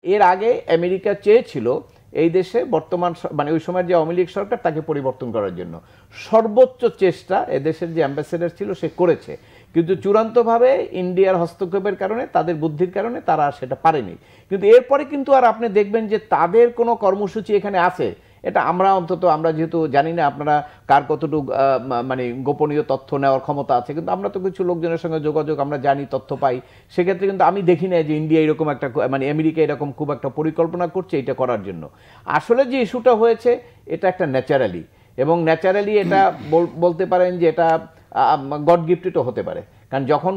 এর আগে আমেরিকা চেয়েছিল এই দেশে বর্তমান মানে ওই সময় যে আওয়ামী লীগ সরকার তাকে পরিবর্তন করার জন্য সর্বোচ্চ চেষ্টা এদেশের যে অ্যাম্বাসেডর ছিল সে করেছে, কিন্তু চূড়ান্তভাবে ইন্ডিয়ার হস্তক্ষেপের কারণে, তাদের বুদ্ধির কারণে তারা সেটা পারেনি। কিন্তু এরপরে কিন্তু আর আপনি দেখবেন যে তাদের কোনো কর্মসূচি এখানে আছে, এটা আমরা অন্তত আমরা যেহেতু জানি না আপনারা কার কতটুকু মানে গোপনীয় তথ্য নেওয়ার ক্ষমতা আছে, কিন্তু আমরা তো কিছু লোকজনের সঙ্গে যোগাযোগ আমরা জানি, তথ্য পাই। সেক্ষেত্রে কিন্তু আমি দেখি না যে ইন্ডিয়া এরকম একটা মানে আমেরিকা এরকম খুব একটা পরিকল্পনা করছে এটা করার জন্য। আসলে যে ইস্যুটা হয়েছে এটা একটা ন্যাচারালি, এবং ন্যাচারালি এটা বলতে পারেন যে এটা গড গিফটেডও হতে পারে। কারণ যখন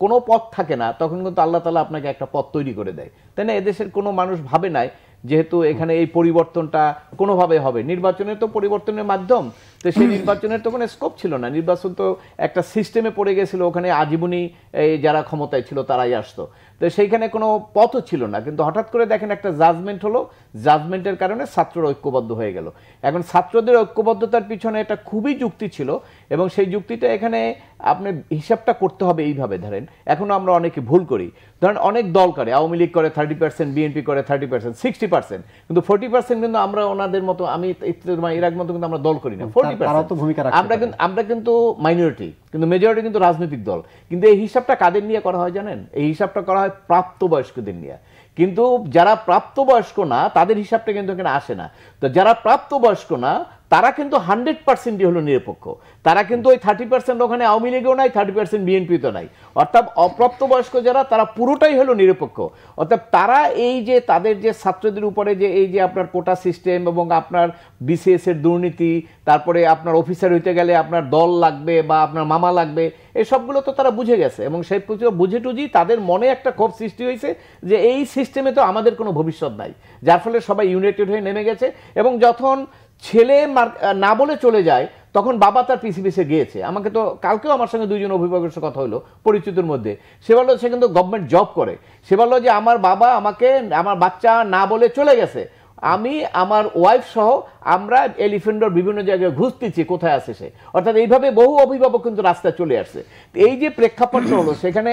কোনো পথ থাকে না তখন কিন্তু আল্লাহ তাআলা আপনাকে একটা পথ তৈরি করে দেয়, তাই না? এদেশের কোনো মানুষ ভাবে নাই যেহেতু এখানে এই পরিবর্তনটা কোনোভাবে হবে, নির্বাচনের তো পরিবর্তনের মাধ্যম, তো সেই নির্বাচনের তো কোনো স্কোপ ছিল না। নির্বাচন তো একটা সিস্টেমে পড়ে গেছিল, ওখানে আজীবনী এই যারা ক্ষমতায় ছিল তারাই আসতো, তো সেইখানে কোনো পথও ছিল না। কিন্তু হঠাৎ করে দেখেন একটা জাজমেন্ট হলো, জাজমেন্টের কারণে ছাত্ররা ঐক্যবদ্ধ হয়ে গেল। এখন ছাত্রদের ঐক্যবদ্ধতার পিছনে এটা খুবই যুক্তি ছিল, এবং সেই যুক্তিটা এখানে আপনি হিসাবটা করতে হবে এইভাবে। ধরেন এখনো আমরা অনেকে ভুল করি, ধরেন অনেক দল করে, আওয়ামী লীগ করে 30%, বিএনপি করে 30%, 60%, কিন্তু 40% কিন্তু আমরা ওনাদের মতো, আমি এর আগ মতো কিন্তু আমরা দল করি না। 40% আমরা কিন্তু মাইনরিটি, কিন্তু মেজরিটি কিন্তু রাজনৈতিক দল। কিন্তু এই হিসাবটা কাদের নিয়ে করা হয় জানেন? এই হিসাবটা করা হয় প্রাপ্তবয়স্কদের নিয়ে। কিন্তু যারা প্রাপ্তবয়স্ক না তাদের হিসাবটা কিন্তু এখানে আসে না। তো যারা প্রাপ্তবয়স্ক না তারা কিন্তু 100%ই হলো নিরপেক্ষ। তারা কিন্তু ওই 30% ওখানে আওয়ামী লীগেও নাই, 30% বিএনপিতে নাই। অর্থাৎ অপ্রাপ্তবয়স্ক যারা তারা পুরোটাই হলো নিরপেক্ষ। অর্থাৎ তারা এই যে তাদের যে ছাত্রদের উপরে যে এই যে আপনার কোটা সিস্টেম এবং আপনার বিসিএস এর দুর্নীতি, তারপরে আপনার অফিসার হইতে গেলে আপনার দল লাগবে বা আপনার মামা লাগবে, এই সবগুলো তো তারা বুঝে গেছে, এবং সেই বুঝে টুঝি তাদের মনে একটা ক্ষোভ সৃষ্টি হয়েছে যে এই সিস্টেমে তো আমাদের কোনো ভবিষ্যৎ নাই, যার ফলে সবাই ইউনাইটেড হয়ে নেমে গেছে। এবং যখন ছেলে না বলে চলে যায় তখন বাবা তার পিছে পিছে গিয়েছে। আমাকে তো কালকেও আমার সঙ্গে দুইজন অভিভাবকের সাথে কথা হলো পরিচিতর মধ্যে, সে বললো সে কিন্তু গভর্নমেন্ট জব করে, সে বললো যে আমার বাবা আমাকে, আমার বাচ্চা না বলে চলে গেছে, আমি আমার ওয়াইফ সহ আমরা এলিফেন্টর বিভিন্ন জায়গায় ঘুরতেছি কোথায় আছে সে। অর্থাৎ এইভাবে বহু অভিভাবক কিন্তু রাস্তায় চলে আসছে। এই যে প্রেক্ষাপটটা হলো সেখানে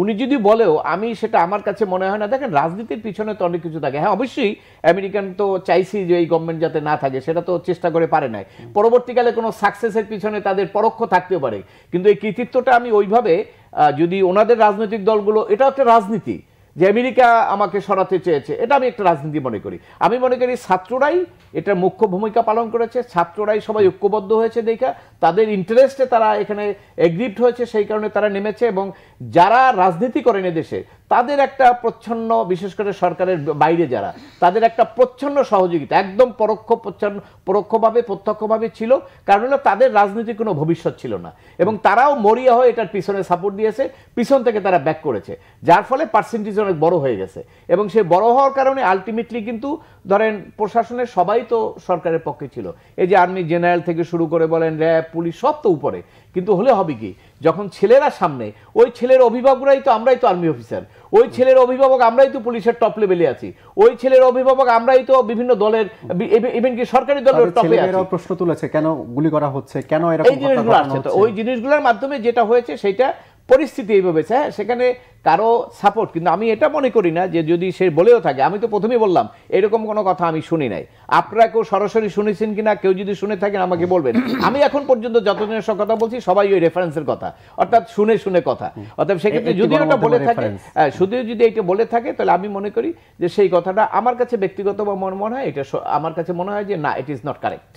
উনি যদি বলেও আমি সেটা আমার কাছে মনে হয় না। দেখেন রাজনীতির পিছনে তো অনেক কিছু থাকে। হ্যাঁ অবশ্যই আমেরিকান তো চাইছি যে এই গভর্নমেন্ট যাতে না থাকে, সেটা তো চেষ্টা করে পারে নাই। পরবর্তীকালে কোনো সাকসেসের পিছনে তাদের পরোক্ষ থাকতেও পারে, কিন্তু এই কৃতিত্বটা আমি ওইভাবে যদি ওনাদের রাজনৈতিক দলগুলো, এটা একটা রাজনীতি যে আমেরিকা আমাকে সরাতে চেয়েছে, এটা আমি একটা রাজনীতি মনে করি। আমি মনে করি ছাত্ররাই এটা মুখ্য ভূমিকা পালন করেছে, ছাত্ররাই সবাই ঐক্যবদ্ধ হয়েছে দেখা তাদের ইন্টারেস্টে তারা এখানে এগ্রিপ্ট হয়েছে, সেই কারণে তারা নেমেছে। এবং যারা রাজনীতি করেন এদেশে তাদের একটা প্রচ্ছন্ন, বিশেষ করে সরকারের বাইরে যারা, তাদের একটা প্রচ্ছন্ন সহযোগিতা একদম পরোক্ষভাবে প্রত্যক্ষভাবে ছিল। কারণ হলো তাদের রাজনীতির কোনো ভবিষ্যৎ ছিল না, এবং তারাও মরিয়া হয়ে এটার পিছনে সাপোর্ট দিয়েছে, পিছন থেকে তারা ব্যাক করেছে, যার ফলে পার্সেন্টেজ অনেক বড় হয়ে গেছে। এবং সেই বড় হওয়ার কারণে আলটিমেটলি কিন্তু ধরেন প্রশাসনের সবাই তো সরকারের পক্ষে ছিল। এই যে আর্মি জেনারেল থেকে শুরু করে বলেন র্যাব, পুলিশ, সব তো উপরে। কিন্তু হলে হবে কি, যখন ছেলেরা সামনে, ওই ছেলের অভিভাবকরাই তো, আমরাই তো আর্মি অফিসার, ওই ছেলের অভিভাবক আমরাই তো পুলিশের টপ লেভেলে আছি, ওই ছেলের অভিভাবক আমরাই তো বিভিন্ন দলের, ইভেন কি সরকারি দলের টপে আছি। প্রশ্ন তুলেছে কেন গুলি করা হচ্ছে, কেন এরকম এই জিনিসগুলো আসছে। তো ওই জিনিসগুলোর মাধ্যমে যেটা হয়েছে সেটা পরিস্থিতি এইভাবে, হ্যাঁ সেখানে কারো সাপোর্ট। কিন্তু আমি এটা মনে করি না যে যদি সে বলেও থাকে, আমি তো প্রথমেই বললাম এরকম কোনো কথা আমি শুনি নাই। আপনারা কেউ সরাসরি শুনেছেন কিনা, কেউ যদি শুনে থাকেন আমাকে বলবেন। আমি এখন পর্যন্ত যতজনের সঙ্গে কথা বলছি সবাই ওই রেফারেন্সের কথা, অর্থাৎ শুনে শুনে কথা। অর্থাৎ সেক্ষেত্রে যদি ওটা বলে থাকে, শুধু যদি এটা বলে থাকে, তাহলে আমি মনে করি যে সেই কথাটা আমার কাছে ব্যক্তিগত মনে হয়, এটা আমার কাছে মনে হয় যে না, ইট ইজ নট কারেক্ট।